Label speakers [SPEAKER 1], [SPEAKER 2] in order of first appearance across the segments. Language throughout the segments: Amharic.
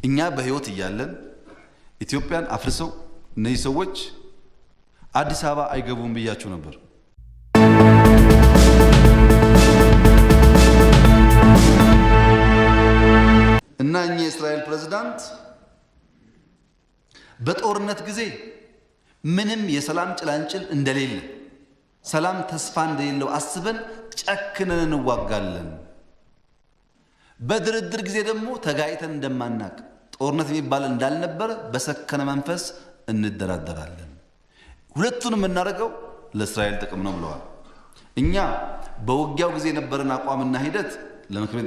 [SPEAKER 1] እኛ በህይወት እያለን ኢትዮጵያን አፍርሰው እነዚህ ሰዎች አዲስ አበባ አይገቡም ብያችሁ ነበር። እና እኛ የእስራኤል ፕሬዝዳንት በጦርነት ጊዜ ምንም የሰላም ጭላንጭል እንደሌለ ሰላም ተስፋ እንደሌለው አስበን ጨክነን እንዋጋለን። በድርድር ጊዜ ደግሞ ተጋይተን እንደማናቅ ጦርነት የሚባል እንዳልነበረ በሰከነ መንፈስ እንደራደራለን። ሁለቱንም የምናደርገው ለእስራኤል ጥቅም ነው ብለዋል። እኛ በውጊያው ጊዜ የነበረን አቋምና ሂደት ለምክር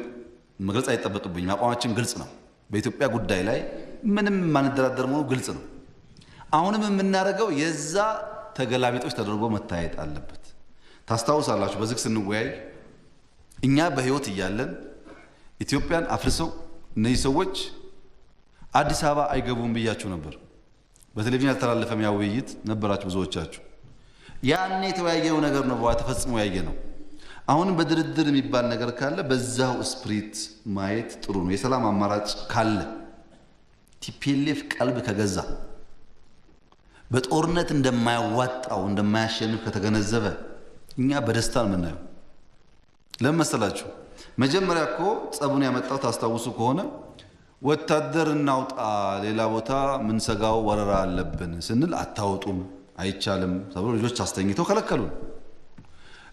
[SPEAKER 1] መግለጽ አይጠበቅብኝም። አቋማችን ግልጽ ነው። በኢትዮጵያ ጉዳይ ላይ ምንም ማንደራደር መሆኑ ግልጽ ነው። አሁንም የምናደርገው የዛ ተገላቢጦች ተደርጎ መታየት አለበት። ታስታውሳላችሁ በዝግ ስንወያይ እኛ በህይወት እያለን ኢትዮጵያን አፍርሰው እነዚህ ሰዎች አዲስ አበባ አይገቡም ብያችሁ ነበር። በቴሌቪዥን ያልተላለፈም ያው ውይይት ነበራችሁ ብዙዎቻችሁ። ያኔ የተወያየው ነገር ነው በኋላ ተፈጽሞ ያየ ነው። አሁንም በድርድር የሚባል ነገር ካለ በዛው ስፕሪት ማየት ጥሩ ነው። የሰላም አማራጭ ካለ ቲፒኤልኤፍ ቀልብ ከገዛ በጦርነት እንደማያዋጣው እንደማያሸንፍ ከተገነዘበ እኛ በደስታ ነው የምናየው። ለምን መሰላችሁ? መጀመሪያ እኮ ጸቡን ያመጣው ታስታውሱ ከሆነ ወታደር እናውጣ ሌላ ቦታ ምን ሰጋው ወረራ አለብን ስንል አታውጡም አይቻልም ተብሎ ልጆች አስተኝተው ከለከሉን።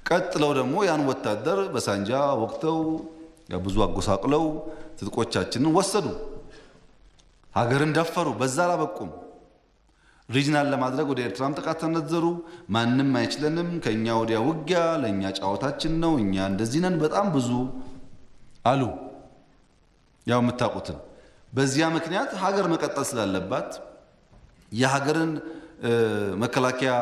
[SPEAKER 1] ቀጥለው ደግሞ ያን ወታደር በሳንጃ ወቅተው ብዙ አጎሳቅለው ትጥቆቻችንን ወሰዱ። ሀገርን ደፈሩ። በዛ አላበቁም። ሪጅናል ለማድረግ ወደ ኤርትራም ጥቃት ተነዘሩ። ማንም አይችለንም፣ ከኛ ወዲያ ውጊያ ለኛ ጫዋታችን ነው፣ እኛ እንደዚህ ነን፣ በጣም ብዙ አሉ። ያው የምታውቁትን። በዚያ ምክንያት ሀገር መቀጠል ስላለባት የሀገርን መከላከያ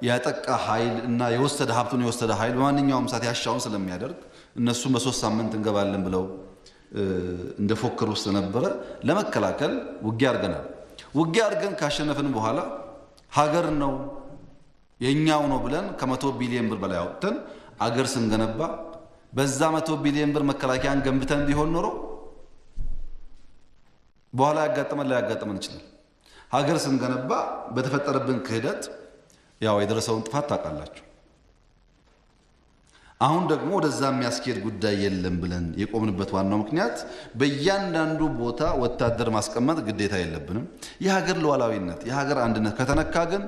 [SPEAKER 1] ያጠቃ ኃይል እና የወሰደ ሀብቱን የወሰደ ኃይል በማንኛውም ሰዓት ያሻውን ስለሚያደርግ እነሱም በ3 ሳምንት እንገባለን ብለው እንደፎከሩ ስለነበረ ለመከላከል ውጊያ አድርገናል። ውጊያ አድርገን ካሸነፍን በኋላ ሀገር ነው የኛው ነው ብለን ከ100 ቢሊዮን ብር በላይ አውጥተን አገር ስንገነባ በዛ 100 ቢሊዮን ብር መከላከያን ገንብተን ቢሆን ኖሮ በኋላ ያጋጥመን ላይ ያጋጥመን ይችላል። ሀገር ስንገነባ በተፈጠረብን ክህደት ያው የደረሰውን ጥፋት ታውቃላችሁ። አሁን ደግሞ ወደዛ የሚያስኬድ ጉዳይ የለም ብለን የቆምንበት ዋናው ምክንያት በእያንዳንዱ ቦታ ወታደር ማስቀመጥ ግዴታ የለብንም። የሀገር ሉዓላዊነት የሀገር አንድነት ከተነካ ግን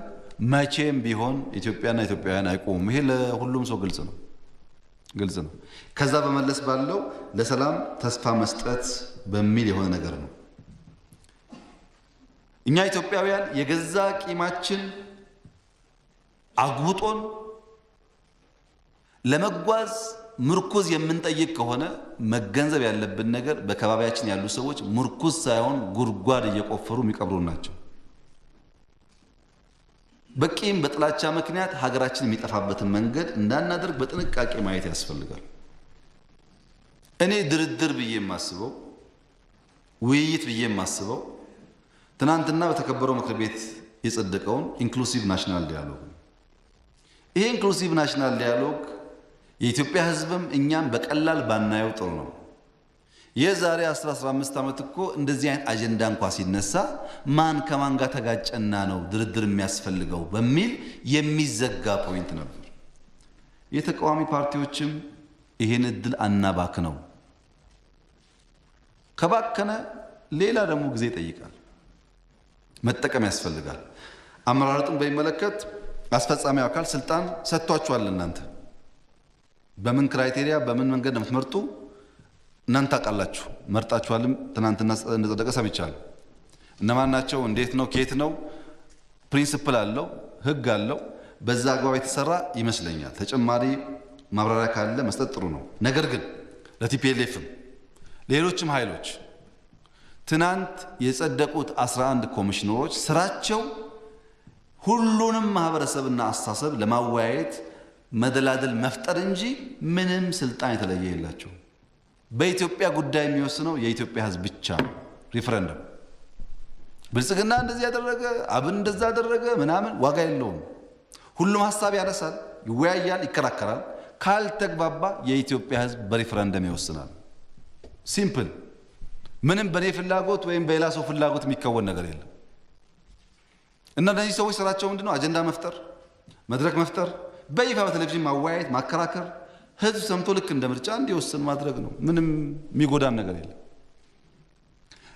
[SPEAKER 1] መቼም ቢሆን ኢትዮጵያና ኢትዮጵያውያን አይቆሙም። ይሄ ለሁሉም ሰው ግልጽ ነው። ከዛ በመለስ ባለው ለሰላም ተስፋ መስጠት በሚል የሆነ ነገር ነው። እኛ ኢትዮጵያውያን የገዛ ቂማችን አጉጦን ለመጓዝ ምርኩዝ የምንጠይቅ ከሆነ መገንዘብ ያለብን ነገር በከባቢያችን ያሉ ሰዎች ምርኩዝ ሳይሆን ጉድጓድ እየቆፈሩ የሚቀብሩ ናቸው። በቂም በጥላቻ ምክንያት ሀገራችን የሚጠፋበትን መንገድ እንዳናደርግ በጥንቃቄ ማየት ያስፈልጋል። እኔ ድርድር ብዬ የማስበው ውይይት ብዬ የማስበው ትናንትና በተከበረው ምክር ቤት የጸደቀውን ኢንክሉሲቭ ናሽናል ዲያሎግ። ይሄ ኢንክሉሲቭ ናሽናል ዲያሎግ የኢትዮጵያ ሕዝብም እኛም በቀላል ባናየው ጥሩ ነው። የዛሬ 15 ዓመት እኮ እንደዚህ አይነት አጀንዳ እንኳን ሲነሳ ማን ከማን ጋር ተጋጨና ነው ድርድር የሚያስፈልገው በሚል የሚዘጋ ፖይንት ነበር። የተቃዋሚ ፓርቲዎችም ይሄን እድል አናባክነው። ከባከነ ሌላ ደግሞ ጊዜ ይጠይቃል፣ መጠቀም ያስፈልጋል። አመራረጡን በሚመለከት አስፈጻሚው አካል ስልጣን ሰጥቷችኋል። እናንተ በምን ክራይቴሪያ በምን መንገድ ነው የምትመርጡ? እናንተ ታውቃላችሁ። መርጣችኋልም። ትናንትና እንደጸደቀ ሰምቻለሁ። እነማን ናቸው? እንዴት ነው? ከየት ነው? ፕሪንሲፕል አለው፣ ህግ አለው። በዛ አግባብ የተሰራ ይመስለኛል። ተጨማሪ ማብራሪያ ካለ መስጠት ጥሩ ነው። ነገር ግን ለቲፒኤልኤፍም ሌሎችም ኃይሎች ትናንት የጸደቁት 11 ኮሚሽነሮች ስራቸው ሁሉንም ማህበረሰብና አስተሳሰብ ለማወያየት መደላደል መፍጠር እንጂ ምንም ስልጣን የተለየ የላቸው። በኢትዮጵያ ጉዳይ የሚወስነው የኢትዮጵያ ሕዝብ ብቻ ነው። ሪፈረንደም ብልጽግና እንደዚህ ያደረገ አብን እንደዛ ያደረገ ምናምን ዋጋ የለውም። ሁሉም ሐሳብ ያነሳል፣ ይወያያል፣ ይከራከራል። ካልተግባባ የኢትዮጵያ ሕዝብ በሪፈረንደም ይወስናል። ሲምፕል ምንም በኔ ፍላጎት ወይም በሌላ ሰው ፍላጎት የሚከወን ነገር የለም። እና እነዚህ ሰዎች ስራቸው ምንድነው? አጀንዳ መፍጠር፣ መድረክ መፍጠር፣ በይፋ በቴሌቪዥን ማወያየት፣ ማከራከር፣ ህዝብ ሰምቶ ልክ እንደ ምርጫ እንዲወስን ማድረግ ነው። ምንም የሚጎዳን ነገር የለም።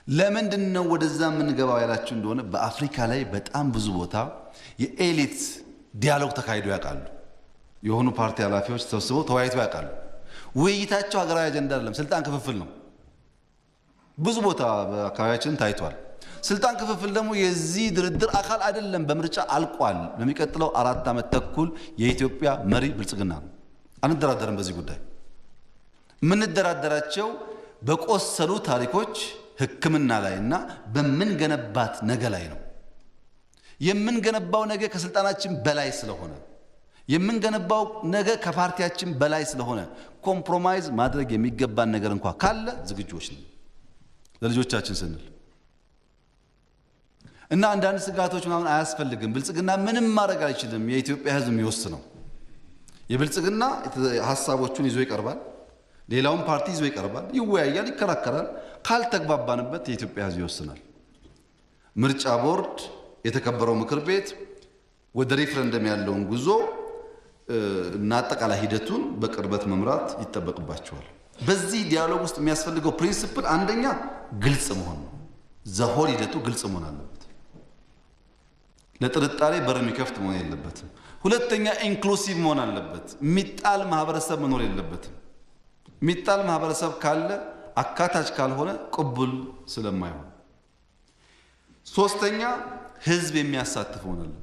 [SPEAKER 1] ለምንድን ነው ወደዛ የምንገባው ያላችሁ እንደሆነ በአፍሪካ ላይ በጣም ብዙ ቦታ የኤሊት ዲያሎግ ተካሂዶ ያውቃሉ። የሆኑ ፓርቲ ኃላፊዎች ተሰብስበው ተወያይተው ያውቃሉ። ውይይታቸው ሀገራዊ አጀንዳ አይደለም፣ ስልጣን ክፍፍል ነው። ብዙ ቦታ በአካባቢያችን ታይቷል። ስልጣን ክፍፍል ደግሞ የዚህ ድርድር አካል አይደለም። በምርጫ አልቋል። በሚቀጥለው 4 ዓመት ተኩል የኢትዮጵያ መሪ ብልጽግና ነው። አንደራደርም በዚህ ጉዳይ። የምንደራደራቸው በቆሰሉ ታሪኮች ሕክምና ላይና በምንገነባት ነገ ላይ ነው። የምንገነባው ነገ ከስልጣናችን በላይ ስለሆነ፣ የምንገነባው ነገ ከፓርቲያችን በላይ ስለሆነ ኮምፕሮማይዝ ማድረግ የሚገባን ነገር እንኳን ካለ ዝግጁዎች ነን ለልጆቻችን ስንል እና አንዳንድ ስጋቶች ምናምን አያስፈልግም። ብልጽግና ምንም ማድረግ አይችልም። የኢትዮጵያ ሕዝብ የሚወስነው የብልጽግና ሐሳቦቹን ይዞ ይቀርባል። ሌላውን ፓርቲ ይዞ ይቀርባል፣ ይወያያል፣ ይከራከራል። ካልተግባባንበት የኢትዮጵያ ሕዝብ ይወስናል። ምርጫ ቦርድ፣ የተከበረው ምክር ቤት ወደ ሪፍረንደም ያለውን ጉዞ እና አጠቃላይ ሂደቱን በቅርበት መምራት ይጠበቅባቸዋል። በዚህ ዲያሎግ ውስጥ የሚያስፈልገው ፕሪንሲፕል አንደኛ ግልጽ መሆን ነው። ዘሆል ሂደቱ ግልጽ መሆን አለበት። ለጥርጣሬ በር የሚከፍት መሆን የለበትም። ሁለተኛ ኢንክሉሲቭ መሆን አለበት። የሚጣል ማህበረሰብ መኖር የለበትም። የሚጣል ማህበረሰብ ካለ አካታች ካልሆነ ቅቡል ስለማይሆን፣ ሶስተኛ ህዝብ የሚያሳትፍ መሆን አለበት።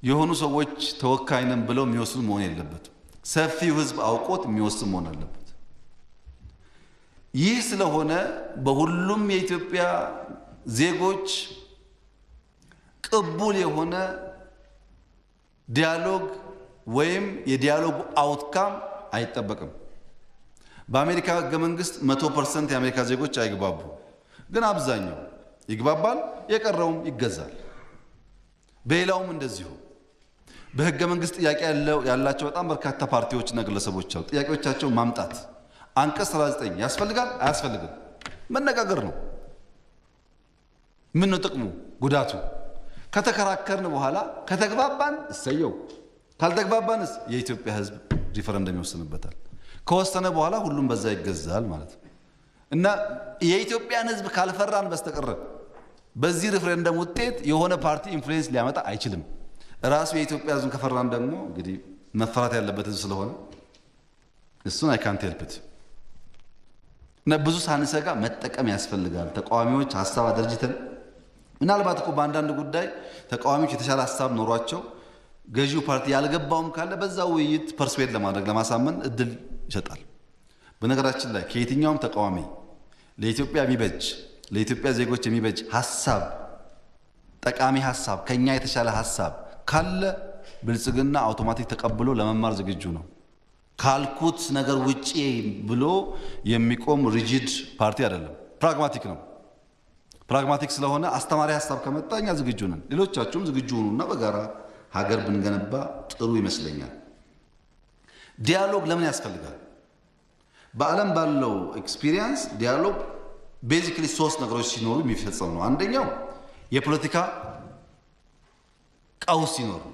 [SPEAKER 1] የሆኑ ሰዎች ተወካይ ነን ብለው የሚወስኑ መሆን የለበትም። ሰፊው ህዝብ አውቆት የሚወስን መሆን አለበት። ይህ ስለሆነ በሁሉም የኢትዮጵያ ዜጎች ቅቡል የሆነ ዲያሎግ ወይም የዲያሎጉ አውትካም አይጠበቅም። በአሜሪካ ህገ መንግስት 100% የአሜሪካ ዜጎች አይግባቡ፣ ግን አብዛኛው ይግባባል፣ የቀረውም ይገዛል። በሌላውም እንደዚሁ በህገ መንግስት ጥያቄ ያላቸው በጣም በርካታ ፓርቲዎችና ግለሰቦች አሉ። ጥያቄዎቻቸው ማምጣት አንቀጽ 39 ያስፈልጋል አያስፈልግም መነጋገር ነው። ምን ነው ጥቅሙ ጉዳቱ? ከተከራከርን በኋላ ከተግባባን እሰየው፣ ካልተግባባንስ የኢትዮጵያ ህዝብ ሪፈረንደም ይወስንበታል። ከወሰነ በኋላ ሁሉም በዛ ይገዛል ማለት ነው እና የኢትዮጵያን ህዝብ ካልፈራን በስተቀር በዚህ ሪፈረንደም ውጤት የሆነ ፓርቲ ኢንፍሉዌንስ ሊያመጣ አይችልም። ራሱ የኢትዮጵያ ህዝብ ከፈራን ደግሞ እንግዲህ መፈራት ያለበት ህዝብ ስለሆነ እሱን አይ ካንት ሄልፕ ኢት እና ብዙ ሳንሰጋ መጠቀም ያስፈልጋል። ተቃዋሚዎች ሐሳብ አደርጅተን ምናልባት እኮ በአንዳንድ ጉዳይ ተቃዋሚዎች የተሻለ ሐሳብ ኖሯቸው ገዢው ፓርቲ ያልገባውም ካለ በዛ ውይይት ፐርስፔድ ለማድረግ ለማሳመን እድል ይሰጣል። በነገራችን ላይ ከየትኛውም ተቃዋሚ ለኢትዮጵያ የሚበጅ ለኢትዮጵያ ዜጎች የሚበጅ ሐሳብ፣ ጠቃሚ ሐሳብ፣ ከኛ የተሻለ ሐሳብ ካለ ብልጽግና አውቶማቲክ ተቀብሎ ለመማር ዝግጁ ነው። ካልኩት ነገር ውጪ ብሎ የሚቆም ሪጂድ ፓርቲ አይደለም። ፕራግማቲክ ነው። ፕራግማቲክ ስለሆነ አስተማሪ ሐሳብ ከመጣ እኛ ዝግጁ ነን። ሌሎቻችሁም ዝግጁ ሁኑና በጋራ ሀገር ብንገነባ ጥሩ ይመስለኛል። ዲያሎግ ለምን ያስፈልጋል? በዓለም ባለው ኤክስፒሪየንስ ዲያሎግ ቤዚክሊ 3 ነገሮች ሲኖሩ የሚፈጸም ነው። አንደኛው የፖለቲካ ቀውስ ሲኖር ነው።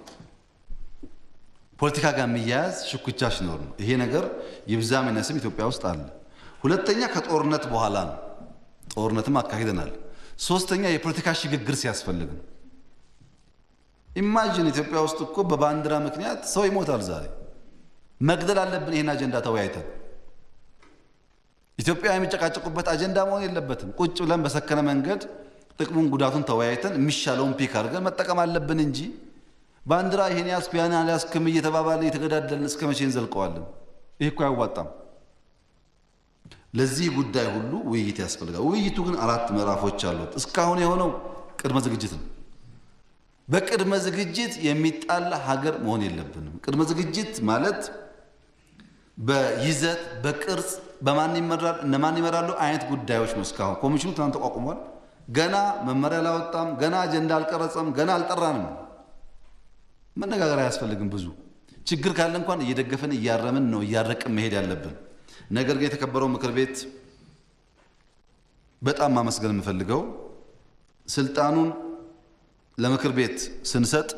[SPEAKER 1] ፖለቲካ ጋር የሚያያዝ ሽኩቻ ሲኖር ነው። ይሄ ነገር ይብዛም ይነስም ኢትዮጵያ ውስጥ አለ። ሁለተኛ ከጦርነት በኋላ ነው። ጦርነትም አካሂደናል። ሶስተኛ የፖለቲካ ሽግግር ሲያስፈልግ ነው። ኢማጂን ኢትዮጵያ ውስጥ እኮ በባንዲራ ምክንያት ሰው ይሞታል። ዛሬ መግደል አለብን። ይሄን አጀንዳ ተወያይተን ኢትዮጵያ የሚጨቃጨቁበት አጀንዳ መሆን የለበትም። ቁጭ ብለን በሰከነ መንገድ ጥቅሙን ጉዳቱን ተወያይተን የሚሻለውን ፒክ አድርገን መጠቀም አለብን እንጂ ባንዲራ ይሄን ያስኩ ያን ያስክም እየተባባልን እየተገዳደልን እስከ መቼ እንዘልቀዋለን? ይሄ እኮ አያዋጣም። ለዚህ ጉዳይ ሁሉ ውይይት ያስፈልጋል። ውይይቱ ግን 4 ምዕራፎች አሉት። እስካሁን የሆነው ቅድመ ዝግጅት ነው። በቅድመ ዝግጅት የሚጣላ ሀገር መሆን የለብንም። ቅድመ ዝግጅት ማለት በይዘት በቅርጽ በማን ይመራል እነማን ይመራሉ አይነት ጉዳዮች ነው። እስካሁን ኮሚሽኑ ትናንት ተቋቁሟል። ገና መመሪያ አላወጣም፣ ገና አጀንዳ አልቀረጸም፣ ገና አልጠራንም። መነጋገር አያስፈልግም። ብዙ ችግር ካለ እንኳን እየደገፈን እያረምን ነው እያረቅን መሄድ ያለብን። ነገር ግን የተከበረው ምክር ቤት በጣም ማመስገን የምፈልገው ስልጣኑን ለምክር ቤት ስንሰጥ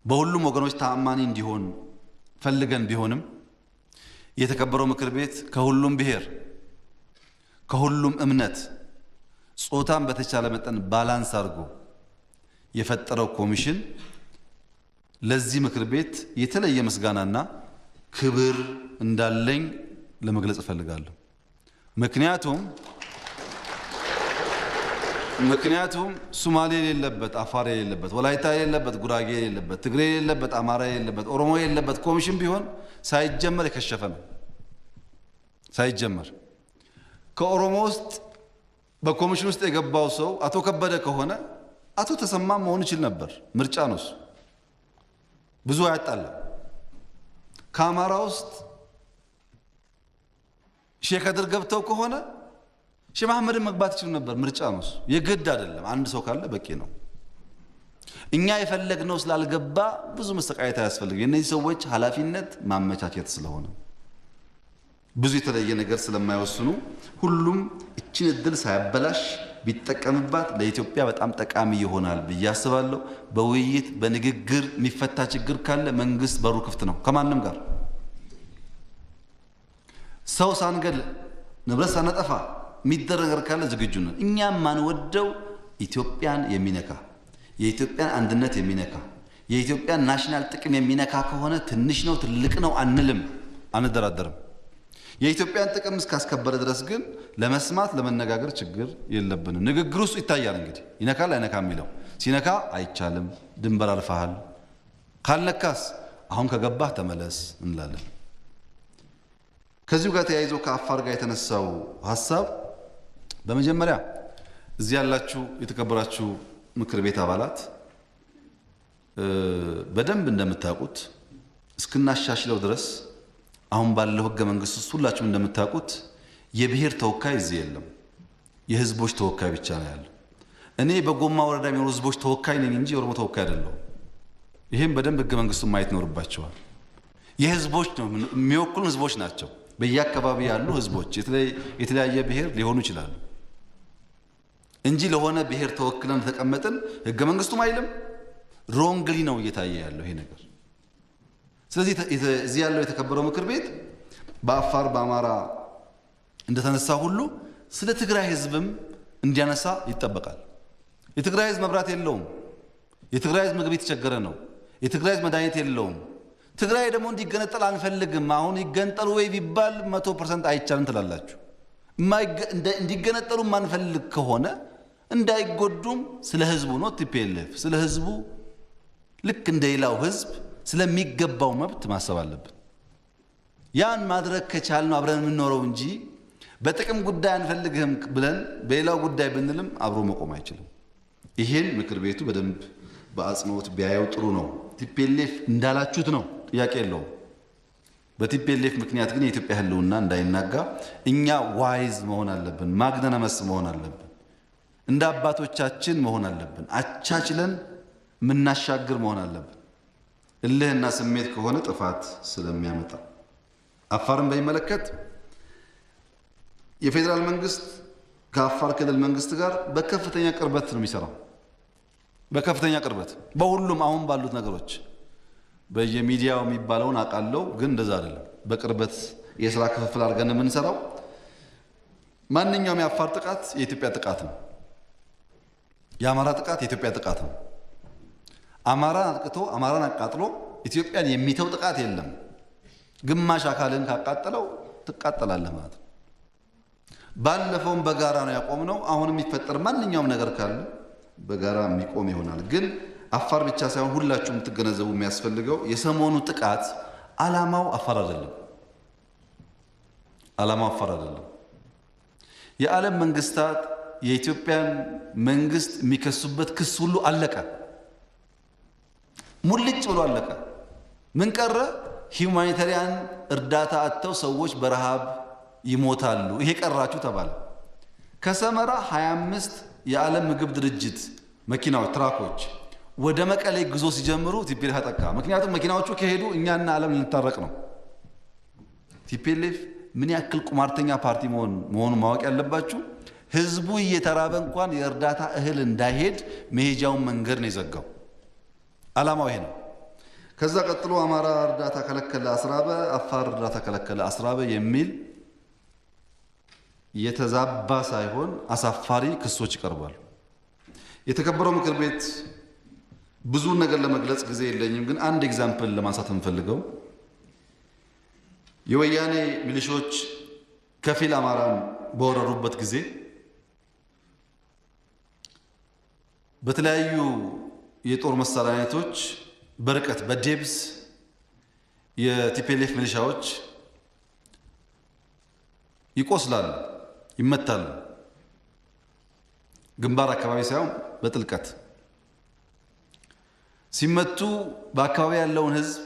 [SPEAKER 1] በሁሉም ወገኖች ተአማኒ እንዲሆን ፈልገን ቢሆንም የተከበረው ምክር ቤት ከሁሉም ብሔር ከሁሉም እምነት ጾታን በተቻለ መጠን ባላንስ አድርጎ የፈጠረው ኮሚሽን ለዚህ ምክር ቤት የተለየ ምስጋናና ክብር እንዳለኝ ለመግለጽ እፈልጋለሁ። ምክንያቱም ሶማሌ የሌለበት፣ አፋር የሌለበት፣ ወላይታ የሌለበት፣ ጉራጌ የሌለበት፣ ትግሬ የሌለበት፣ አማራ የሌለበት፣ ኦሮሞ የሌለበት ኮሚሽን ቢሆን ሳይጀመር የከሸፈ ነው። ሳይጀመር ከኦሮሞ ውስጥ በኮሚሽን ውስጥ የገባው ሰው አቶ ከበደ ከሆነ አቶ ተሰማ መሆን ይችል ነበር። ምርጫ ነው እሱ፣ ብዙ አያጣለም። ከአማራ ውስጥ ሼክ ከድር ገብተው ከሆነ ሼህ መሐመድን መግባት ይችል ነበር። ምርጫ ነው እሱ፣ የግድ አይደለም። አንድ ሰው ካለ በቂ ነው። እኛ የፈለግነው ስላልገባ ብዙ መሰቃየት አያስፈልግም። የእነዚህ ሰዎች ኃላፊነት ማመቻቸት ስለሆነ ብዙ የተለየ ነገር ስለማይወስኑ ሁሉም እችን እድል ሳያበላሽ ቢጠቀምባት ለኢትዮጵያ በጣም ጠቃሚ ይሆናል ብዬ አስባለሁ። በውይይት በንግግር የሚፈታ ችግር ካለ መንግስት በሩ ክፍት ነው። ከማንም ጋር ሰው ሳንገል ንብረት ሳናጠፋ የሚደረግ ነገር ካለ ዝግጁ ነን። እኛም ማንወደው ኢትዮጵያን የሚነካ የኢትዮጵያን አንድነት የሚነካ የኢትዮጵያን ናሽናል ጥቅም የሚነካ ከሆነ ትንሽ ነው ትልቅ ነው አንልም፣ አንደራደርም። የኢትዮጵያን ጥቅም እስካስከበረ ድረስ ግን ለመስማት ለመነጋገር ችግር የለብንም። ንግግር ውስጥ ይታያል እንግዲህ ይነካል አይነካ የሚለው። ሲነካ አይቻልም፣ ድንበር አልፈሃል፣ ካልነካስ አሁን ከገባህ ተመለስ እንላለን። ከዚሁ ጋር ተያይዞ ከአፋር ጋር የተነሳው ሐሳብ በመጀመሪያ እዚህ ያላችሁ የተከበራችሁ ምክር ቤት አባላት በደንብ እንደምታውቁት እስክናሻሽለው ድረስ አሁን ባለው ህገ መንግስት ውስጥ ሁላችሁም እንደምታውቁት የብሔር ተወካይ እዚህ የለም። የህዝቦች ተወካይ ብቻ ነው ያለው። እኔ በጎማ ወረዳ የሚኖሩ ህዝቦች ተወካይ ነኝ እንጂ የኦሮሞ ተወካይ አይደለሁም። ይሄን በደንብ ህገ መንግስቱን ማየት ይኖርባቸዋል። የህዝቦች ነው የሚወክሉ ህዝቦች ናቸው። በየአካባቢ ያሉ ህዝቦች የተለያየ ብሔር ሊሆኑ ይችላሉ እንጂ ለሆነ ብሔር ተወክለን ተቀመጥን ህገ መንግስቱም አይልም። ሮንግሊ ነው እየታየ ያለው ይሄ ነገር። ስለዚህ እዚህ ያለው የተከበረው ምክር ቤት በአፋር በአማራ እንደተነሳ ሁሉ ስለ ትግራይ ህዝብም እንዲያነሳ ይጠበቃል። የትግራይ ህዝብ መብራት የለውም። የትግራይ ህዝብ ምግብ የተቸገረ ነው። የትግራይ ህዝብ መድኃኒት የለውም። ትግራይ ደግሞ እንዲገነጠል አንፈልግም። አሁን ይገንጠሉ ወይ ቢባል 100% አይቻልም ትላላችሁ። እንዲገነጠሉ ማንፈልግ ከሆነ እንዳይጎዱም ስለ ህዝቡ ነው ቲፒኤልኤፍ ስለ ህዝቡ ልክ እንደሌላው ህዝብ ስለሚገባው መብት ማሰብ አለብን። ያን ማድረግ ከቻልን አብረን የምንኖረው እንጂ በጥቅም ጉዳይ አንፈልግህም ብለን በሌላው ጉዳይ ብንልም አብሮ መቆም አይችልም። ይሄን ምክር ቤቱ በደንብ በአጽንኦት ቢያየው ጥሩ ነው። ቲፒኤልኤፍ እንዳላችሁት ነው፣ ጥያቄ የለውም። በቲፒኤልኤፍ ምክንያት ግን የኢትዮጵያ ህልውና እንዳይናጋ እኛ ዋይዝ መሆን አለብን፣ ማግነነመስ መሆን አለብን፣ እንደ አባቶቻችን መሆን አለብን፣ አቻችለን ምናሻግር መሆን አለብን። እልህና ስሜት ከሆነ ጥፋት ስለሚያመጣ አፋርን በሚመለከት የፌዴራል መንግስት ከአፋር ክልል መንግስት ጋር በከፍተኛ ቅርበት ነው የሚሰራው። በከፍተኛ ቅርበት በሁሉም አሁን ባሉት ነገሮች በየሚዲያው የሚባለውን አውቃለሁ፣ ግን እንደዛ አይደለም። በቅርበት የሥራ ክፍፍል አድርገን የምንሰራው። ማንኛውም የአፋር ጥቃት የኢትዮጵያ ጥቃት ነው። የአማራ ጥቃት የኢትዮጵያ ጥቃት ነው። አማራን አጥቅቶ አማራን አቃጥሎ ኢትዮጵያን የሚተው ጥቃት የለም። ግማሽ አካልን ካቃጠለው ትቃጠላለህ ማለት ነው። ባለፈውም በጋራ ነው ያቆምነው። አሁንም የሚፈጠር ማንኛውም ነገር ካለ በጋራ የሚቆም ይሆናል። ግን አፋር ብቻ ሳይሆን ሁላችሁም ትገነዘቡ የሚያስፈልገው የሰሞኑ ጥቃት ዓላማው አፋር አይደለም። ዓላማው አፋር አይደለም። የዓለም መንግስታት የኢትዮጵያን መንግስት የሚከሱበት ክስ ሁሉ አለቀ። ሙልጭ ብሎ አለቀ። ምን ቀረ? ሂውማኒታሪያን እርዳታ አጥተው ሰዎች በረሃብ ይሞታሉ፣ ይሄ ቀራችሁ ተባለ። ከሰመራ 25 የዓለም ምግብ ድርጅት መኪናዎች ትራኮች ወደ መቀሌ ጉዞ ሲጀምሩ ቲፒኤልኤፍ አጠቃ። ምክንያቱም መኪናዎቹ ከሄዱ እኛና ዓለም ልንታረቅ ነው። ቲፒኤልኤፍ ምን ያክል ቁማርተኛ ፓርቲ መሆኑን ማወቅ ያለባችሁ። ህዝቡ እየተራበ እንኳን የእርዳታ እህል እንዳይሄድ መሄጃውን መንገድ ነው የዘጋው። ዓላማው ይሄ ነው። ከዛ ቀጥሎ አማራ እርዳታ ከለከለ አስራበ፣ አፋር እርዳታ ከለከለ አስራበ የሚል የተዛባ ሳይሆን አሳፋሪ ክሶች ይቀርባሉ። የተከበረው ምክር ቤት ብዙ ነገር ለመግለጽ ጊዜ የለኝም፣ ግን አንድ ኤግዛምፕል ለማንሳት እንፈልገው። የወያኔ ሚሊሾች ከፊል አማራን በወረሩበት ጊዜ በተለያዩ የጦር መሳሪያ አይነቶች በርቀት በዴብዝ የቲፒኤልኤፍ ሚሊሻዎች ይቆስላሉ፣ ይመታሉ። ግንባር አካባቢ ሳይሆን በጥልቀት ሲመቱ በአካባቢ ያለውን ህዝብ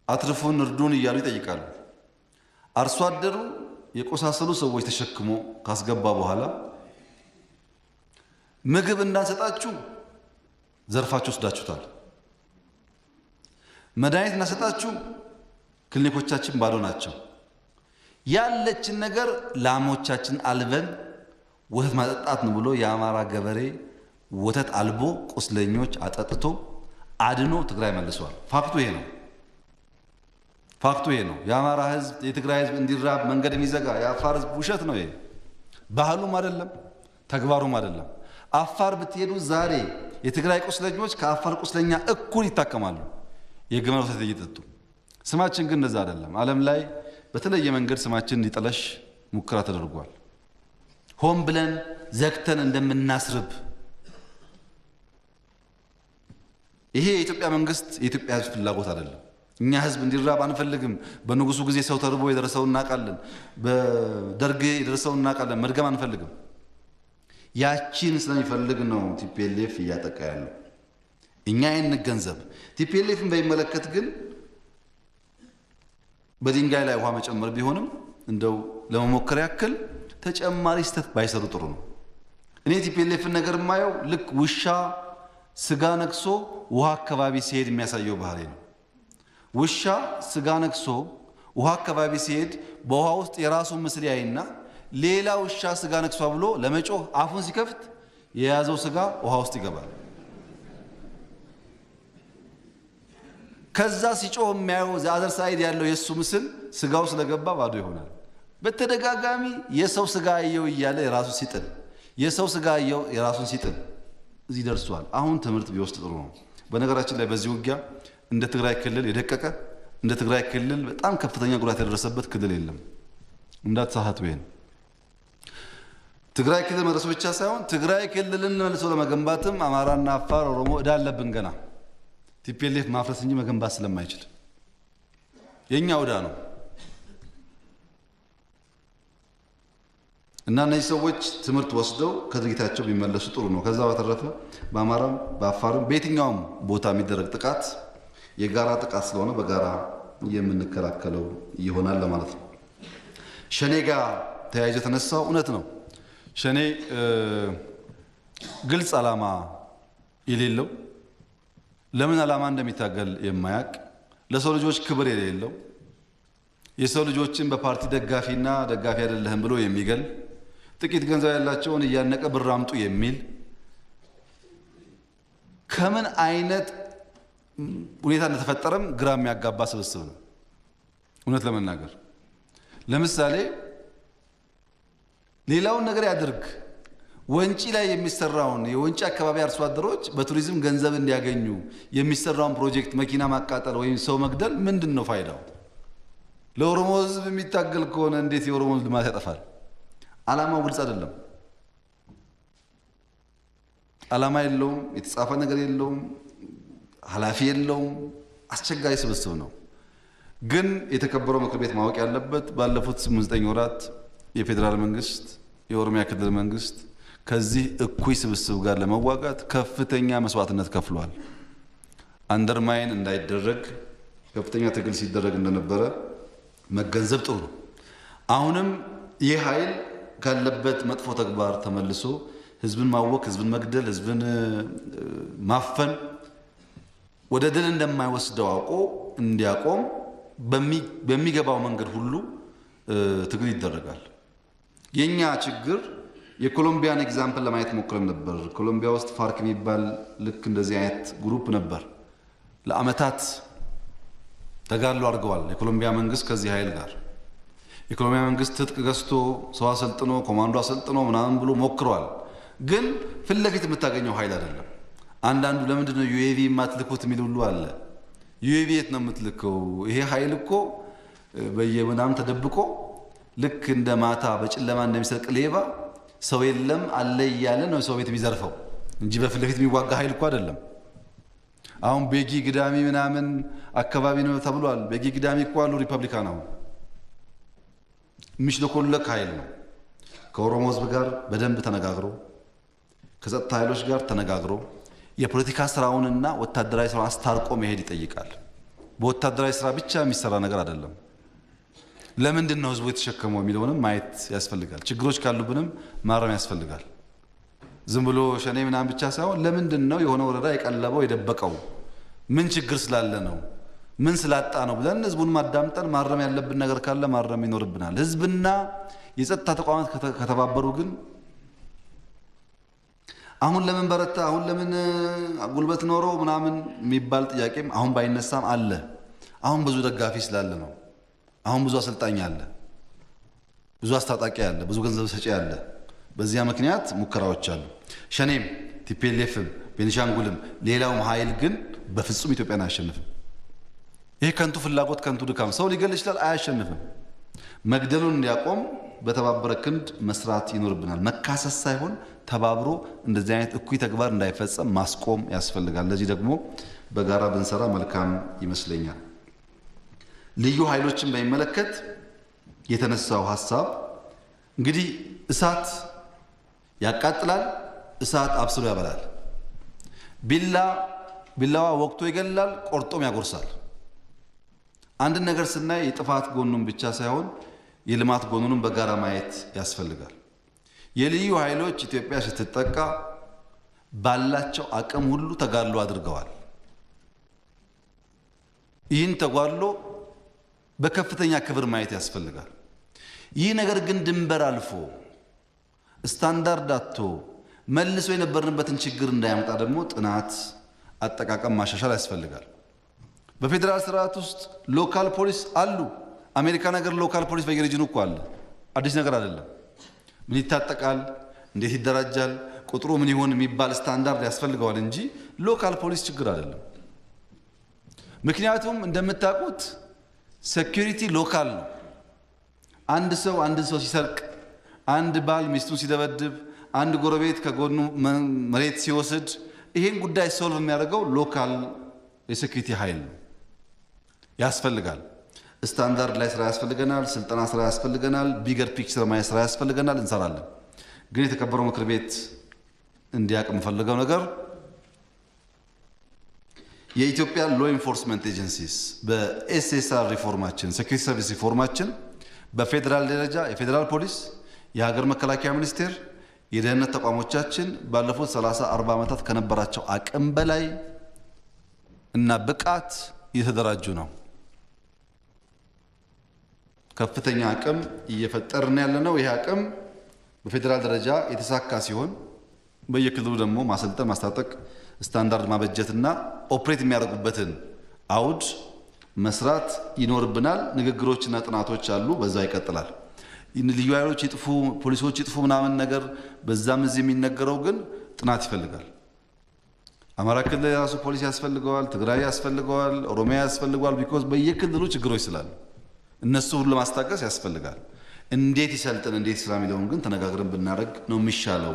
[SPEAKER 1] አትርፉን እርዱን እያሉ ይጠይቃሉ። አርሶ አደሩ የቆሳሰሉ ሰዎች ተሸክሞ ካስገባ በኋላ ምግብ እንዳንሰጣችሁ ዘርፋችሁ ወስዳችሁታል፣ መድኃኒት እናሰጣችሁ ክሊኒኮቻችን ባዶ ናቸው፣ ያለችን ነገር ላሞቻችን አልበን ወተት ማጠጣት ነው ብሎ የአማራ ገበሬ ወተት አልቦ ቁስለኞች አጠጥቶ አድኖ ትግራይ መልሷል። ፋክቱ ይሄ ነው። ፋክቱ ይሄ ነው። የአማራ ህዝብ የትግራይ ህዝብ እንዲራብ መንገድ የሚዘጋ የአፋር ህዝብ ውሸት ነው። ይሄ ባህሉም አይደለም ተግባሩም አይደለም። አፋር ብትሄዱ ዛሬ የትግራይ ቁስለኞች ከአፋር ቁስለኛ እኩል ይታከማሉ የግመል ወተት እየጠጡ። ስማችን ግን እንደዛ አይደለም። ዓለም ላይ በተለየ መንገድ ስማችን እንዲጠለሽ ሙከራ ተደርጓል። ሆን ብለን ዘግተን እንደምናስርብ ይሄ የኢትዮጵያ መንግስት የኢትዮጵያ ህዝብ ፍላጎት አይደለም። እኛ ህዝብ እንዲራብ አንፈልግም። በንጉሱ ጊዜ ሰው ተርቦ የደረሰውን እናውቃለን። በደርግ የደረሰውን እናውቃለን። መድገም አንፈልግም። ያቺን ስለሚፈልግ ነው ቲፒኤልኤፍ እያጠቃ ያለው። እኛ ይህን ገንዘብ ቲፒኤልኤፍን በሚመለከት ግን በድንጋይ ላይ ውሃ መጨመር ቢሆንም እንደው ለመሞከር ያክል ተጨማሪ ስህተት ባይሰሩ ጥሩ ነው። እኔ ቲፒኤልኤፍን ነገር የማየው ልክ ውሻ ስጋ ነክሶ ውሃ አካባቢ ሲሄድ የሚያሳየው ባህሪ ነው። ውሻ ስጋ ነክሶ ውሃ አካባቢ ሲሄድ በውሃ ውስጥ የራሱን ምስል ያይና ሌላ ውሻ ስጋ ነክሷ ብሎ ለመጮህ አፉን ሲከፍት የያዘው ስጋ ውሃ ውስጥ ይገባል። ከዛ ሲጮህ የሚያየው ዘአዘር ሳይድ ያለው የሱ ምስል ስጋው ስለገባ ባዶ ይሆናል። በተደጋጋሚ የሰው ስጋ አየው እያለ የራሱ ሲጥል የሰው ስጋ አየው የራሱን ሲጥል እዚህ ደርሷል። አሁን ትምህርት ቢወስድ ጥሩ ነው። በነገራችን ላይ በዚህ ውጊያ እንደ ትግራይ ክልል የደቀቀ እንደ ትግራይ ክልል በጣም ከፍተኛ ጉዳት የደረሰበት ክልል የለም። እንዳትሳሳቱ። ይሄን ትግራይ ክልል መድረሱ ብቻ ሳይሆን ትግራይ ክልልን መልሶ ለመገንባትም አማራና አፋር፣ ኦሮሞ እዳ አለብን ገና ቲፒኤልኤፍ ማፍረስ እንጂ መገንባት ስለማይችል የኛ እዳ ነው። እና እነዚህ ሰዎች ትምህርት ወስደው ከድርጊታቸው ቢመለሱ ጥሩ ነው። ከዛ በተረፈ በአማራም በአፋርም በየትኛውም ቦታ የሚደረግ ጥቃት የጋራ ጥቃት ስለሆነ በጋራ የምንከላከለው ይሆናል ለማለት ነው። ሸኔ ጋር ተያይዞ የተነሳው እውነት ነው። ሸኔ ግልጽ ዓላማ የሌለው ለምን ዓላማ እንደሚታገል የማያቅ ለሰው ልጆች ክብር የሌለው የሰው ልጆችን በፓርቲ ደጋፊና ደጋፊ አይደለህም ብሎ የሚገል ጥቂት ገንዘብ ያላቸውን እያነቀ ብር አምጡ የሚል ከምን አይነት ሁኔታ እንደተፈጠረም ግራ የሚያጋባ ስብስብ ነው። እውነት ለመናገር ለምሳሌ ሌላውን ነገር ያድርግ፣ ወንጪ ላይ የሚሰራውን የወንጪ አካባቢ አርሶ አደሮች በቱሪዝም ገንዘብ እንዲያገኙ የሚሰራውን ፕሮጀክት መኪና ማቃጠል ወይም ሰው መግደል ምንድን ነው ፋይዳው? ለኦሮሞ ሕዝብ የሚታገል ከሆነ እንዴት የኦሮሞ ልማት ያጠፋል? ዓላማው ግልጽ አይደለም። ዓላማ የለውም፣ የተጻፈ ነገር የለውም፣ ኃላፊ የለውም። አስቸጋሪ ስብስብ ነው። ግን የተከበረው ምክር ቤት ማወቅ ያለበት ባለፉት 8-9 ወራት የፌዴራል መንግስት፣ የኦሮሚያ ክልል መንግስት ከዚህ እኩይ ስብስብ ጋር ለመዋጋት ከፍተኛ መስዋዕትነት ከፍሏል። አንደርማይን እንዳይደረግ ከፍተኛ ትግል ሲደረግ እንደነበረ መገንዘብ ጥሩ ነው። አሁንም ይህ ኃይል ካለበት መጥፎ ተግባር ተመልሶ ህዝብን ማወክ፣ ህዝብን መግደል፣ ህዝብን ማፈን ወደ ድል እንደማይወስደው አውቆ እንዲያቆም በሚገባው መንገድ ሁሉ ትግል ይደረጋል። የኛ ችግር የኮሎምቢያን ኤግዛምፕል ለማየት ሞክረን ነበር። ኮሎምቢያ ውስጥ ፋርክ የሚባል ልክ እንደዚህ አይነት ግሩፕ ነበር። ለአመታት ተጋድሎ አድርገዋል የኮሎምቢያ መንግስት ከዚህ ኃይል ጋር። የኮሎምቢያ መንግስት ትጥቅ ገዝቶ ሰው አሰልጥኖ ኮማንዶ አሰልጥኖ ምናምን ብሎ ሞክሯል። ግን ፊት ለፊት የምታገኘው ኃይል አይደለም። አንዳንዱ ለምንድን ነው ዩኤቪ የማትልኩት የሚል ሁሉ አለ። ዩኤቪ የት ነው የምትልከው? ይሄ ኃይል እኮ በየምናምን ተደብቆ ልክ እንደ ማታ በጨለማ እንደሚሰርቅ ሌባ ሰው የለም አለ እያለ ነው ሰው ቤት የሚዘርፈው እንጂ በፊት ለፊት የሚዋጋ ኃይል እኮ አይደለም። አሁን ቤጊ ግዳሚ ምናምን አካባቢ ነው ተብሏል። ቤጊ ግዳሚ እኮ አሉ ሪፐብሊካን አሁን የሚሽለኮለክ ኃይል ነው። ከኦሮሞ ህዝብ ጋር በደንብ ተነጋግሮ ከጸጥታ ኃይሎች ጋር ተነጋግሮ የፖለቲካ ስራውንና ወታደራዊ ስራውን አስታርቆ መሄድ ይጠይቃል። በወታደራዊ ስራ ብቻ የሚሰራ ነገር አይደለም። ለምንድን ነው ህዝቡ የተሸከመው የሚለውንም ማየት ያስፈልጋል። ችግሮች ካሉብንም ማረም ያስፈልጋል። ዝም ብሎ ሸኔ ምናምን ብቻ ሳይሆን ለምንድን ነው የሆነ ወረዳ የቀለበው የደበቀው? ምን ችግር ስላለ ነው? ምን ስላጣ ነው ብለን ህዝቡን ማዳምጠን ማረም ያለብን ነገር ካለ ማረም ይኖርብናል። ህዝብና የጸጥታ ተቋማት ከተባበሩ ግን አሁን ለምን በረታ፣ አሁን ለምን ጉልበት ኖሮ ምናምን የሚባል ጥያቄም አሁን ባይነሳም አለ። አሁን ብዙ ደጋፊ ስላለ ነው። አሁን ብዙ አሰልጣኝ አለ፣ ብዙ አስታጣቂ አለ፣ ብዙ ገንዘብ ሰጪ አለ። በዚያ ምክንያት ሙከራዎች አሉ። ሸኔም ቲፒኤልኤፍም ቤኒሻንጉልም ሌላውም ኃይል ግን በፍጹም ኢትዮጵያን አያሸንፍም። ይሄ ከንቱ ፍላጎት ከንቱ ድካም ሰው ሊገል ይችላል፣ አያሸንፍም። መግደሉን እንዲያቆም በተባበረ ክንድ መስራት ይኖርብናል። መካሰስ ሳይሆን ተባብሮ እንደዚህ አይነት እኩይ ተግባር እንዳይፈጸም ማስቆም ያስፈልጋል። ለዚህ ደግሞ በጋራ ብንሰራ መልካም ይመስለኛል። ልዩ ኃይሎችን በሚመለከት የተነሳው ሐሳብ እንግዲህ እሳት ያቃጥላል፣ እሳት አብስሎ ያበላል። ቢላዋ ወቅቶ ይገላል፣ ቆርጦም ያጎርሳል። አንድ ነገር ስናይ የጥፋት ጎኑን ብቻ ሳይሆን የልማት ጎኑንም በጋራ ማየት ያስፈልጋል። የልዩ ኃይሎች ኢትዮጵያ ስትጠቃ ባላቸው አቅም ሁሉ ተጋድሎ አድርገዋል። ይህን ተጋድሎ በከፍተኛ ክብር ማየት ያስፈልጋል። ይህ ነገር ግን ድንበር አልፎ ስታንዳርድ አጥቶ መልሶ የነበርንበትን ችግር እንዳያመጣ ደግሞ ጥናት፣ አጠቃቀም ማሻሻል ያስፈልጋል። በፌዴራል ስርዓት ውስጥ ሎካል ፖሊስ አሉ። አሜሪካ ነገር ሎካል ፖሊስ በየሪጅኑ እኮ አለ። አዲስ ነገር አይደለም። ምን ይታጠቃል፣ እንዴት ይደራጃል፣ ቁጥሩ ምን ይሆን የሚባል ስታንዳርድ ያስፈልገዋል እንጂ ሎካል ፖሊስ ችግር አይደለም። ምክንያቱም እንደምታውቁት ሴኩሪቲ ሎካል ነው። አንድ ሰው ሲሰርቅ፣ አንድ ባል ሚስቱን ሲደበድብ፣ አንድ ጎረቤት ከጎኑ መሬት ሲወስድ ይሄን ጉዳይ ሶልቭ የሚያደርገው ሎካል የሴኩሪቲ ኃይል ነው። ያስፈልጋል። ስታንዳርድ ላይ ስራ ያስፈልገናል። ስልጠና ስራ ያስፈልገናል። ቢገር ፒክቸር ማየት ስራ ያስፈልገናል። እንሰራለን። ግን የተከበረው ምክር ቤት እንዲያውቅ የምፈልገው ነገር የኢትዮጵያ ሎ ኢንፎርስመንት ኤጀንሲስ በኤስኤስአር ሪፎርማችን ሴኩሪቲ ሰርቪስ ሪፎርማችን በፌዴራል ደረጃ የፌዴራል ፖሊስ፣ የሀገር መከላከያ ሚኒስቴር፣ የደህንነት ተቋሞቻችን ባለፉት 30-40 ዓመታት ከነበራቸው አቅም በላይ እና ብቃት እየተደራጁ ነው። ከፍተኛ አቅም እየፈጠርን ያለነው ይህ አቅም በፌዴራል ደረጃ የተሳካ ሲሆን በየክልሉ ደግሞ ማሰልጠን፣ ማስታጠቅ፣ ስታንዳርድ ማበጀትና ኦፕሬት የሚያደርጉበትን አውድ መስራት ይኖርብናል። ንግግሮችና ጥናቶች አሉ። በዛ ይቀጥላል። ልዩ ኃይሎች ይጥፉ፣ ፖሊሶች ይጥፉ ምናምን ነገር በዛም እዚህ የሚነገረው ግን ጥናት ይፈልጋል። አማራ ክልል የራሱ ፖሊስ ያስፈልገዋል፣ ትግራይ ያስፈልገዋል፣ ኦሮሚያ ያስፈልገዋል። ቢኮዝ በየክልሉ ችግሮች ስላሉ እነሱ ሁሉ ለማስታገስ ያስፈልጋል። እንዴት ይሰልጥን እንዴት ስራ የሚለውን ግን ተነጋግረን ብናደርግ ነው የሚሻለው።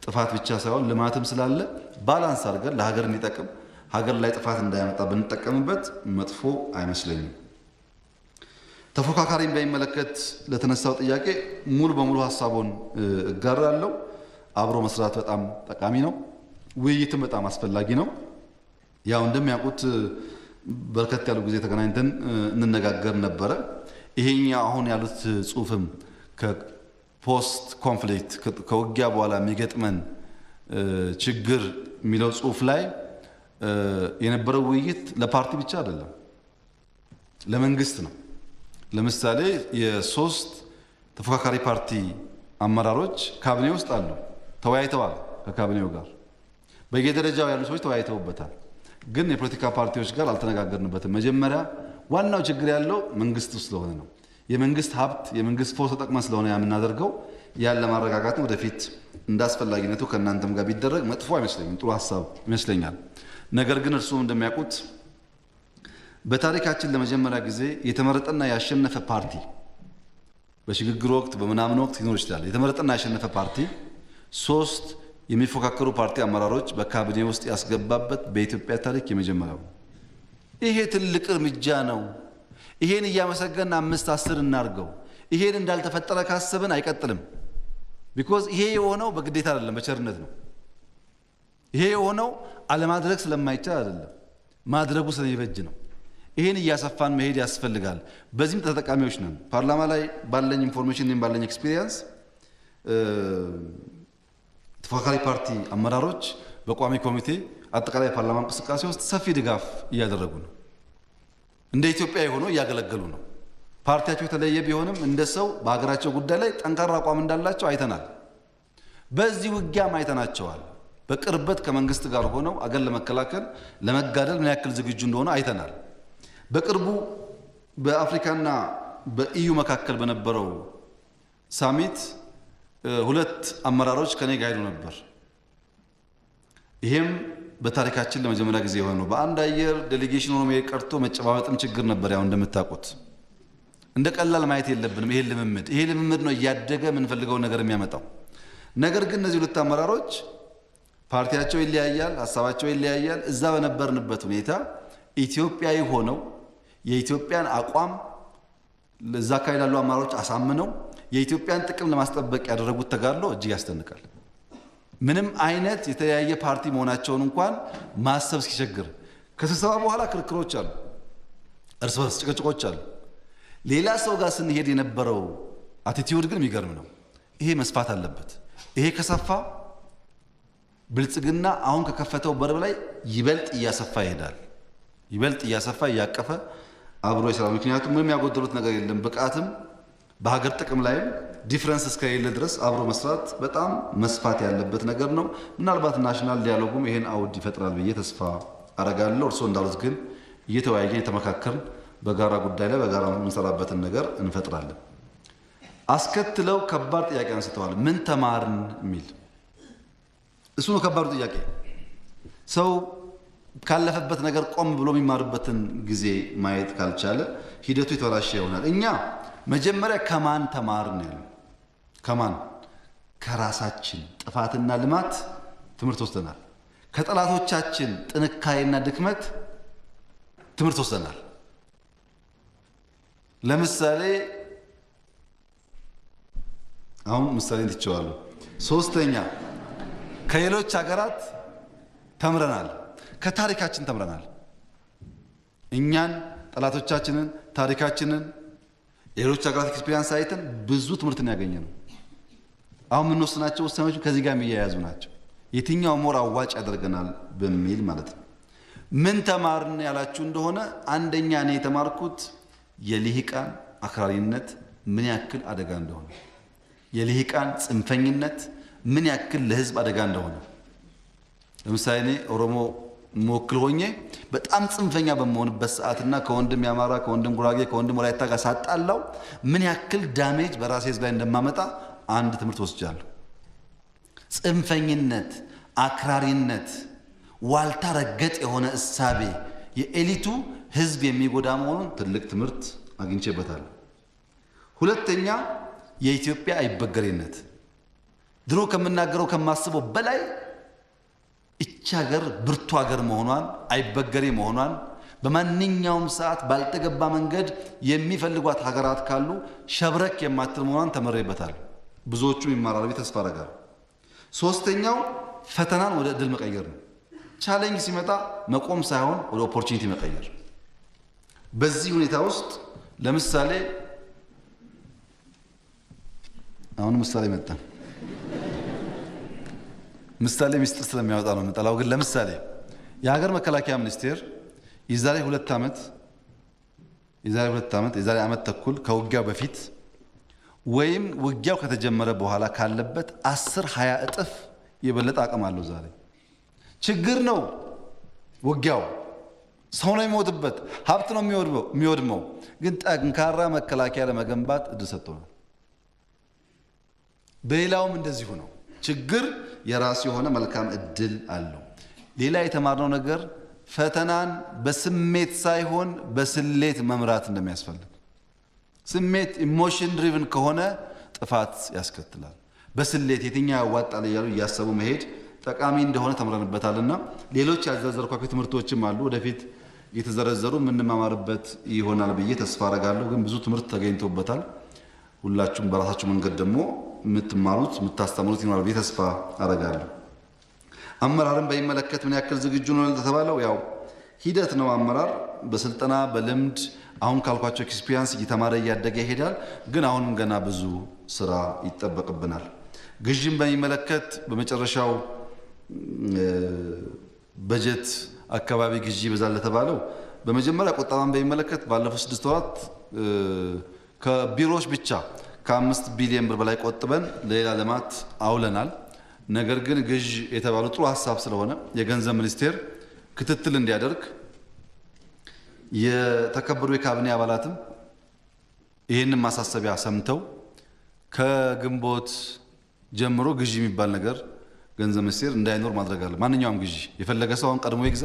[SPEAKER 1] ጥፋት ብቻ ሳይሆን ልማትም ስላለ ባላንስ አድርገን ለሀገር እንዲጠቅም ሀገር ላይ ጥፋት እንዳያመጣ ብንጠቀምበት መጥፎ አይመስለኝም። ተፎካካሪን በሚመለከት ለተነሳው ጥያቄ ሙሉ በሙሉ ሀሳቡን እጋራለሁ። አብሮ መስራት በጣም ጠቃሚ ነው። ውይይትም በጣም አስፈላጊ ነው። ያው እንደሚያውቁት በርከት ያሉ ጊዜ ተገናኝተን እንነጋገር ነበረ። ይሄኛ አሁን ያሉት ጽሁፍም ከፖስት ኮንፍሊክት ከውጊያ በኋላ የሚገጥመን ችግር የሚለው ጽሁፍ ላይ የነበረው ውይይት ለፓርቲ ብቻ አይደለም፣ ለመንግስት ነው። ለምሳሌ የሶስት ተፎካካሪ ፓርቲ አመራሮች ካቢኔ ውስጥ አሉ፣ ተወያይተዋል። ከካቢኔው ጋር በየደረጃው ያሉ ሰዎች ተወያይተውበታል። ግን የፖለቲካ ፓርቲዎች ጋር አልተነጋገርንበትም። መጀመሪያ ዋናው ችግር ያለው መንግስት ውስጥ ስለሆነ ነው። የመንግስት ሀብት የመንግስት ፎርስ ተጠቅመን ስለሆነ የምናደርገው ያን ለማረጋጋት ወደፊት እንዳስፈላጊነቱ ከእናንተም ጋር ቢደረግ መጥፎ አይመስለኝም፣ ጥሩ ሀሳብ ይመስለኛል። ነገር ግን እርስዎም እንደሚያውቁት በታሪካችን ለመጀመሪያ ጊዜ የተመረጠና ያሸነፈ ፓርቲ በሽግግር ወቅት በምናምን ወቅት ሊኖር ይችላል። የተመረጠና ያሸነፈ ፓርቲ 3 የሚፎካከሩ ፓርቲ አመራሮች በካቢኔ ውስጥ ያስገባበት በኢትዮጵያ ታሪክ የመጀመሪያው። ይሄ ትልቅ እርምጃ ነው። ይሄን እያመሰገን 5-10 እናርገው። ይሄን እንዳልተፈጠረ ካሰብን አይቀጥልም። ቢኮዝ ይሄ የሆነው በግዴታ አይደለም፣ በቸርነት ነው። ይሄ የሆነው አለማድረግ ስለማይቻል አይደለም፣ ማድረጉ ስለሚበጅ ነው። ይሄን እያሰፋን መሄድ ያስፈልጋል። በዚህም ተጠቃሚዎች ነን። ፓርላማ ላይ ባለኝ ኢንፎርሜሽን እና ባለኝ ኤክስፒሪየንስ ተፎካካሪ ፓርቲ አመራሮች በቋሚ ኮሚቴ አጠቃላይ ፓርላማ እንቅስቃሴ ውስጥ ሰፊ ድጋፍ እያደረጉ ነው። እንደ ኢትዮጵያ ሆነው እያገለገሉ ነው። ፓርቲያቸው የተለየ ቢሆንም እንደ ሰው በሀገራቸው ጉዳይ ላይ ጠንካራ አቋም እንዳላቸው አይተናል። በዚህ ውጊያም አይተናቸዋል። በቅርበት ከመንግስት ጋር ሆነው አገር ለመከላከል ለመጋደል ምን ያክል ዝግጁ እንደሆነ አይተናል። በቅርቡ በአፍሪካና በኢዩ መካከል በነበረው ሳሚት 2 አመራሮች ከኔ ጋር ሄዱ ነበር። ይሄም በታሪካችን ለመጀመሪያ ጊዜ የሆነ ነው። በአንድ አየር ዴሌጌሽን ሆኖ መሄድ ቀርቶ መጨባበጥም ችግር ነበር። ያው እንደምታውቁት እንደ ቀላል ማየት የለብንም። ይሄ ልምምድ ነው እያደገ የምንፈልገውን ነገር የሚያመጣው። ነገር ግን እነዚህ 2 አመራሮች ፓርቲያቸው ይለያያል፣ ሀሳባቸው ይለያያል። እዛ በነበርንበት ሁኔታ ኢትዮጵያዊ ሆነው የኢትዮጵያን አቋም ለዛ አካባቢ ላሉ አመራሮች አሳምነው የኢትዮጵያን ጥቅም ለማስጠበቅ ያደረጉት ተጋድሎ እጅግ ያስደንቃል። ምንም አይነት የተለያየ ፓርቲ መሆናቸውን እንኳን ማሰብ እስኪቸግር፣ ከስብሰባ በኋላ ክርክሮች አሉ፣ እርስ በርስ ጭቅጭቆች አሉ። ሌላ ሰው ጋር ስንሄድ የነበረው አቲቲዩድ ግን የሚገርም ነው። ይሄ መስፋት አለበት። ይሄ ከሰፋ ብልጽግና አሁን ከከፈተው በር ላይ ይበልጥ እያሰፋ ይሄዳል። ይበልጥ እያሰፋ እያቀፈ አብሮ ይሰራል። ምክንያቱም ምንም ያጎደሉት ነገር የለም። ብቃትም በሀገር ጥቅም ላይም ዲፍረንስ እስከሌለ ድረስ አብሮ መስራት በጣም መስፋት ያለበት ነገር ነው። ምናልባት ናሽናል ዲያሎጉም ይሄን አውድ ይፈጥራል ብዬ ተስፋ አረጋለሁ። እርስዎ እንዳሉት ግን እየተወያየን የተመካከርን በጋራ ጉዳይ ላይ በጋራ የምንሰራበትን ነገር እንፈጥራለን። አስከትለው ከባድ ጥያቄ አንስተዋል። ምን ተማርን የሚል እሱ ነው ከባዱ ጥያቄ። ሰው ካለፈበት ነገር ቆም ብሎ የሚማርበትን ጊዜ ማየት ካልቻለ ሂደቱ የተበላሸ ይሆናል። እኛ መጀመሪያ ከማን ተማርን ያለው? ከማን? ከራሳችን ጥፋትና ልማት ትምህርት ወስደናል። ከጠላቶቻችን ጥንካሬና ድክመት ትምህርት ወስደናል። ለምሳሌ አሁን ምሳሌ እንትቸዋለሁ። 3ኛ ከሌሎች ሀገራት ተምረናል። ከታሪካችን ተምረናል። እኛን፣ ጠላቶቻችንን፣ ታሪካችንን፣ የሌሎች ሀገራት ኤክስፒሪየንስ አይተን ብዙ ትምህርትን ያገኘ ነው። አሁን የምንወስናቸው ውሳኔዎች ከዚህ ጋር የሚያያዙ ናቸው። የትኛው ሞር አዋጭ ያደርገናል በሚል ማለት ነው። ምን ተማርን ያላችሁ እንደሆነ አንደኛ እኔ የተማርኩት የልሂቃን አክራሪነት ምን ያክል አደጋ እንደሆነ፣ የልሂቃን ጽንፈኝነት ምን ያክል ለህዝብ አደጋ እንደሆነ። ለምሳሌ እኔ ኦሮሞ ሞክል ሆኜ በጣም ጽንፈኛ በመሆንበት ሰዓትና ከወንድም ያማራ ከወንድም ጉራጌ ከወንድም ወላይታ ጋር ሳጣላው ምን ያክል ዳሜጅ በራሴ ህዝብ ላይ እንደማመጣ አንድ ትምህርት ወስጃለሁ። ጽንፈኝነት፣ አክራሪነት፣ ዋልታ ረገጥ የሆነ እሳቤ የኤሊቱ ህዝብ የሚጎዳ መሆኑን ትልቅ ትምህርት አግኝቼበታለሁ። 2ኛ የኢትዮጵያ አይበገሬነት። ድሮ ከምናገረው ከማስበው በላይ እቺ ሀገር ብርቱ ሀገር መሆኗን፣ አይበገሬ መሆኗን፣ በማንኛውም ሰዓት ባልተገባ መንገድ የሚፈልጓት ሀገራት ካሉ ሸብረክ የማትል መሆኗን ተመሬበታል። ብዙዎቹ ይማራሉ ብዬ ተስፋ አደርጋለሁ። 3ኛው ፈተናን ወደ እድል መቀየር ነው። ቻሌንጅ ሲመጣ መቆም ሳይሆን ወደ ኦፖርቹኒቲ መቀየር። በዚህ ሁኔታ ውስጥ ለምሳሌ አሁን ምሳሌ መጣ። ምሳሌ ሚስጥር ስለሚያወጣ ነው የምጠላው። ግን ለምሳሌ የሀገር መከላከያ ሚኒስቴር የዛሬ 2 ዓመት የዛሬ ዓመት ተኩል ከውጊያው በፊት ወይም ውጊያው ከተጀመረ በኋላ ካለበት 10-20 እጥፍ የበለጠ አቅም አለው። ዛሬ ችግር ነው ውጊያው። ሰው ነው የሚሞትበት፣ ሀብት ነው የሚወድመው። ግን ጠንካራ መከላከያ ለመገንባት እድል ሰጥቶናል። በሌላውም እንደዚሁ ነው። ችግር የራሱ የሆነ መልካም እድል አለው። ሌላ የተማርነው ነገር ፈተናን በስሜት ሳይሆን በስሌት መምራት እንደሚያስፈልግ። ስሜት ኢሞሽን ድሪቭን ከሆነ ጥፋት ያስከትላል። በስሌት የትኛው ያዋጣል እያሉ እያሰቡ መሄድ ጠቃሚ እንደሆነ ተምረንበታልና ሌሎች ያዘዘርኳቸው ትምህርቶችም አሉ ወደፊት የተዘረዘሩ የምንማማርበት ይሆናል ብዬ ተስፋ አረጋለሁ። ግን ብዙ ትምህርት ተገኝቶበታል። ሁላችሁም በራሳችሁ መንገድ ደግሞ የምትማሩት የምታስተምሩት ይኖራል ብዬ ተስፋ አረጋለሁ። አመራርን በሚመለከት ምን ያክል ዝግጁ ነው ለተባለው ያው ሂደት ነው። አመራር በስልጠና በልምድ አሁን ካልኳቸው ኤክስፒሪየንስ እየተማረ እያደገ ይሄዳል። ግን አሁንም ገና ብዙ ስራ ይጠበቅብናል። ግዥን በሚመለከት በመጨረሻው በጀት አካባቢ ግዢ ይበዛል ለተባለው በመጀመሪያ ቁጠባን በሚመለከት ባለፉት 6 ወራት ከቢሮዎች ብቻ ከ5 ቢሊዮን ብር በላይ ቆጥበን ለሌላ ልማት አውለናል። ነገር ግን ግዥ የተባለው ጥሩ ሀሳብ ስለሆነ የገንዘብ ሚኒስቴር ክትትል እንዲያደርግ የተከበሩ የካቢኔ አባላትም ይህንን ማሳሰቢያ ሰምተው ከግንቦት ጀምሮ ግዢ የሚባል ነገር ገንዘብ ሚኒስቴር እንዳይኖር ማድረግ አለ። ማንኛውም ግዢ የፈለገ ሰው አሁን ቀድሞ ይግዛ።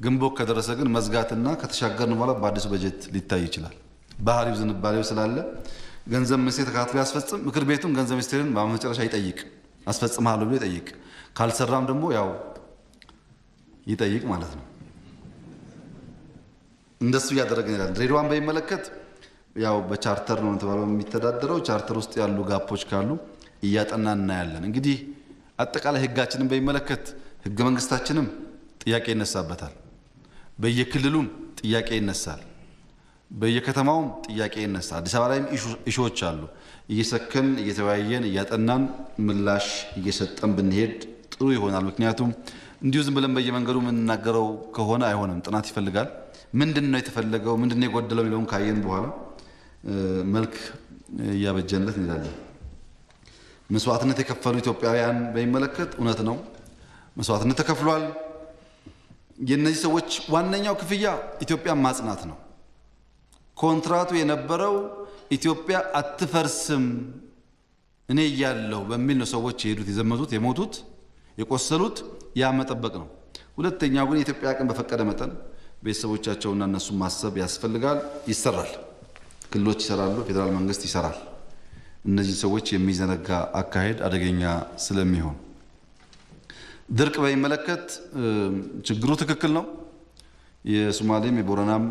[SPEAKER 1] ግንቦት ከደረሰ ግን መዝጋትና ከተሻገርን በኋላ በአዲሱ በጀት ሊታይ ይችላል። ባህሪው ዝንባሌው ስላለ ገንዘብ ሚኒስቴር ተከታትሎ ያስፈጽም። ምክር ቤቱም ገንዘብ ሚኒስቴርን በመጨረሻ ይጠይቅ፣ አስፈጽምሃለሁ ብሎ ይጠይቅ። ካልሰራም ደግሞ ያው ይጠይቅ ማለት ነው። እንደሱ እያደረግን ይላል። ድሬዳዋን በሚመለከት ያው በቻርተር ነው ተባለው የሚተዳደረው። ቻርተር ውስጥ ያሉ ጋፖች ካሉ እያጠናን እናያለን። እንግዲህ አጠቃላይ ህጋችንን በሚመለከት ህገ መንግስታችንም ጥያቄ ይነሳበታል። በየክልሉም ጥያቄ ይነሳል። በየከተማውም ጥያቄ ይነሳል። አዲስ አበባ ላይም ኢሹዎች አሉ። እየሰከን እየተወያየን እያጠናን ምላሽ እየሰጠን ብንሄድ ጥሩ ይሆናል። ምክንያቱም እንዲሁ ዝም ብለን በየመንገዱ የምንናገረው ከሆነ አይሆንም። ጥናት ይፈልጋል። ምንድነው የተፈለገው፣ ምንድነው የጎደለው የሚለውን ካየን በኋላ መልክ እያበጀንለት እንሄዳለን። መስዋዕትነት የከፈሉ ኢትዮጵያውያን በሚመለከት እውነት ነው፣ መስዋዕትነት ተከፍሏል። የነዚህ ሰዎች ዋነኛው ክፍያ ኢትዮጵያን ማጽናት ነው። ኮንትራቱ የነበረው ኢትዮጵያ አትፈርስም እኔ እያለሁ በሚል ነው ሰዎች የሄዱት፣ የዘመቱት፣ የሞቱት፣ የቆሰሉት። ያ መጠበቅ ነው። ሁለተኛው ግን የኢትዮጵያ አቅም በፈቀደ መጠን ቤተሰቦቻቸውና እነሱን ማሰብ ያስፈልጋል። ይሰራል። ክልሎች ይሰራሉ፣ ፌዴራል መንግስት ይሰራል። እነዚህ ሰዎች የሚዘነጋ አካሄድ አደገኛ ስለሚሆን ድርቅ በሚመለከት ችግሩ ትክክል ነው። የሶማሌም የቦረናም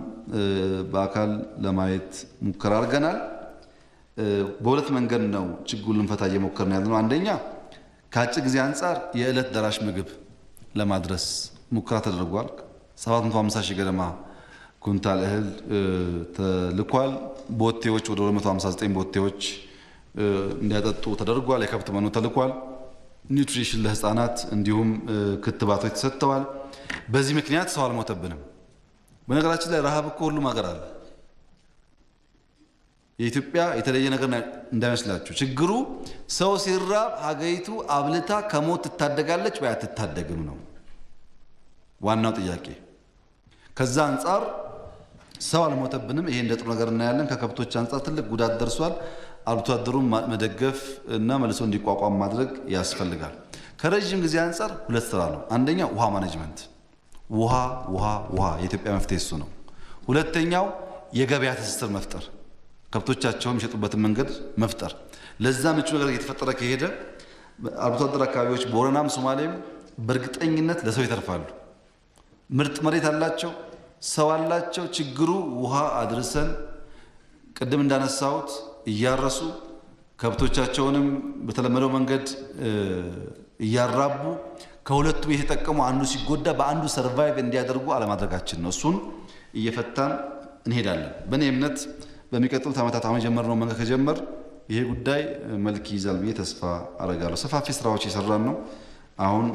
[SPEAKER 1] በአካል ለማየት ሙከራ አድርገናል። በሁለት መንገድ ነው ችግሩን ልንፈታ እየሞከርን ያለነው። አንደኛ ከአጭር ጊዜ አንጻር የዕለት ደራሽ ምግብ ለማድረስ ሙከራ ተደርጓል። 750 ሺህ ገደማ ኩንታል እህል ተልኳል። ቦቴዎች ወደ 259 ቦቴዎች እንዲያጠጡ ተደርጓል። የከብት መኖ ተልኳል። ኒውትሪሽን ለህፃናት እንዲሁም ክትባቶች ተሰጥተዋል። በዚህ ምክንያት ሰው አልሞተብንም። በነገራችን ላይ ረሃብ እኮ ሁሉም ሀገር አለ። የኢትዮጵያ የተለየ ነገር እንዳይመስላችሁ። ችግሩ ሰው ሲራብ ሀገሪቱ አብልታ ከሞት ትታደጋለች ወይ አትታደግም ነው ዋናው ጥያቄ። ከዛ አንጻር ሰው አልሞተብንም። ይሄ እንደ ጥሩ ነገር እናያለን። ከከብቶች አንጻር ትልቅ ጉዳት ደርሷል። አርብቶ አደሩን መደገፍ እና መልሶ እንዲቋቋም ማድረግ ያስፈልጋል። ከረጅም ጊዜ አንጻር ሁለት ስራ ነው። አንደኛ ውሃ ማኔጅመንት፣ ውሃ የኢትዮጵያ መፍትሄ እሱ ነው። ሁለተኛው የገበያ ትስስር መፍጠር፣ ከብቶቻቸውን የሚሸጡበትን መንገድ መፍጠር። ለዛ ምቹ ነገር እየተፈጠረ ከሄደ አርብቶ አደር አካባቢዎች ቦረናም ሶማሌም በእርግጠኝነት ለሰው ይተርፋሉ። ምርጥ መሬት አላቸው፣ ሰው አላቸው። ችግሩ ውሃ አድርሰን ቅድም እንዳነሳሁት እያረሱ ከብቶቻቸውንም በተለመደው መንገድ እያራቡ ከሁለቱም የተጠቀሙ አንዱ ሲጎዳ በአንዱ ሰርቫይቭ እንዲያደርጉ አለማድረጋችን ነው። እሱን እየፈታን እንሄዳለን። በእኔ እምነት በሚቀጥሉት ዓመታት አሁን የጀመርነው መንገድ ከጀመር ይሄ ጉዳይ መልክ ይይዛል ብዬ ተስፋ አረጋለሁ። ሰፋፊ ስራዎች የሰራን ነው። አሁን